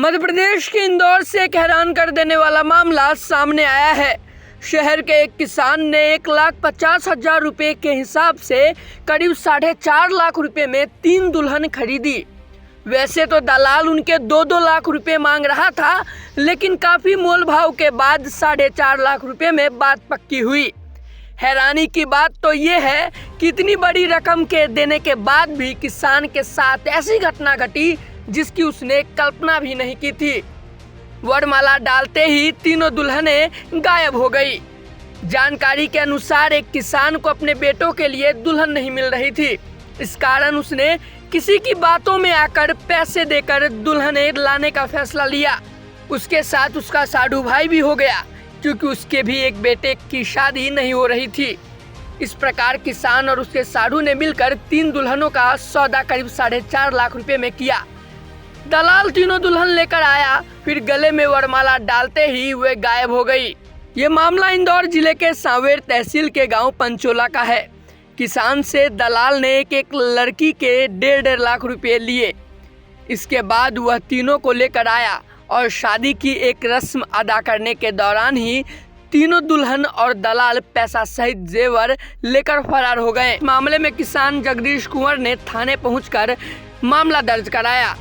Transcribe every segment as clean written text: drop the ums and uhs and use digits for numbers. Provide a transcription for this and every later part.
मध्य प्रदेश के इंदौर से एक हैरान कर देने वाला मामला सामने आया है। शहर के एक किसान ने 1,50,000 रुपए के हिसाब से करीब 4.5 लाख रुपए में 3 दुल्हन खरीदी। वैसे तो दलाल उनके 2-2 लाख रुपए मांग रहा था, लेकिन काफी मोल भाव के बाद 4.5 लाख रुपए में बात पक्की हुई। हैरानी की बात तो ये है कि इतनी बड़ी रकम के देने के बाद भी किसान के साथ ऐसी घटना घटी जिसकी उसने कल्पना भी नहीं की थी। वरमाला डालते ही तीनों दुल्हनें गायब हो गई। जानकारी के अनुसार एक किसान को अपने बेटों के लिए दुल्हन नहीं मिल रही थी। इस कारण उसने किसी की बातों में आकर पैसे देकर दुल्हनें लाने का फैसला लिया। उसके साथ उसका साधु भाई भी हो गया, क्योंकि उसके भी एक बेटे की शादी नहीं हो रही थी। इस प्रकार किसान और उसके साधु ने मिलकर 3 दुल्हनों का सौदा करीब 4.5 लाख रुपए में किया। दलाल तीनों दुल्हन लेकर आया, फिर गले में वरमाला डालते ही वे गायब हो गई। ये मामला इंदौर जिले के सांवेर तहसील के गांव पंचोला का है। किसान से दलाल ने एक लड़की के 1.5 लाख रुपए लिए। इसके बाद वह तीनों को लेकर आया और शादी की एक रस्म अदा करने के दौरान ही तीनों दुल्हन और दलाल पैसा सहित जेवर लेकर फरार हो गए। मामले में किसान जगदीश कुंवर ने थाने पहुंचकर मामला दर्ज कराया।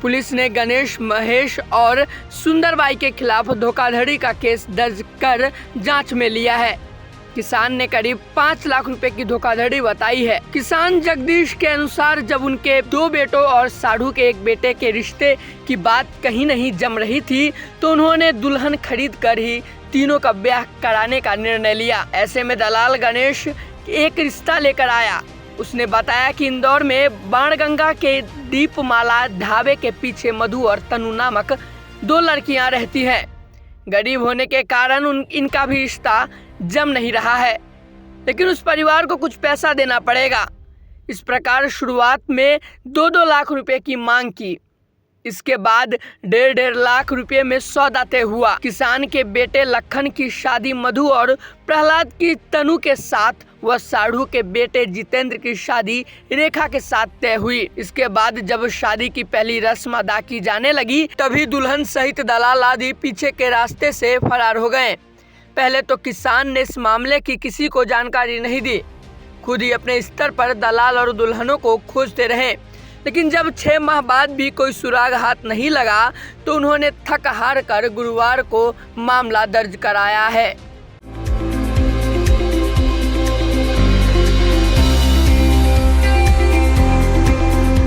पुलिस ने गणेश, महेश और सुंदरबाई के खिलाफ धोखाधड़ी का केस दर्ज कर जांच में लिया है। किसान ने करीब 5 लाख रुपए की धोखाधड़ी बताई है। किसान जगदीश के अनुसार जब उनके 2 बेटों और साधु के एक बेटे के रिश्ते की बात कहीं नहीं जम रही थी, तो उन्होंने दुल्हन खरीद कर ही तीनों का ब्याह कराने का निर्णय लिया। ऐसे में दलाल गणेश एक रिश्ता लेकर आया। उसने बताया कि इंदौर में बाणगंगा के दीपमाला ढाबे के पीछे मधु और तनु नामक 2 लड़कियां रहती हैं। गरीब होने के कारण इनका भी रिश्ता जम नहीं रहा है, लेकिन उस परिवार को कुछ पैसा देना पड़ेगा। इस प्रकार शुरुआत में 2-2 लाख रुपए की मांग की। इसके बाद 1.5 लाख रुपए में सौदा तय हुआ। किसान के बेटे लखन की शादी मधु और प्रहलाद की तनु के साथ व साधु के बेटे जितेंद्र की शादी रेखा के साथ तय हुई। इसके बाद जब शादी की पहली रस्म अदा की जाने लगी, तभी दुल्हन सहित दलाल आदि पीछे के रास्ते से फरार हो गए। पहले तो किसान ने इस मामले की किसी को जानकारी नहीं दी, खुद ही अपने स्तर पर दलाल और दुल्हनों को खोजते रहे। लेकिन जब 6 माह बाद भी कोई सुराग हाथ नहीं लगा, तो उन्होंने थक हार कर गुरुवार को मामला दर्ज कराया है।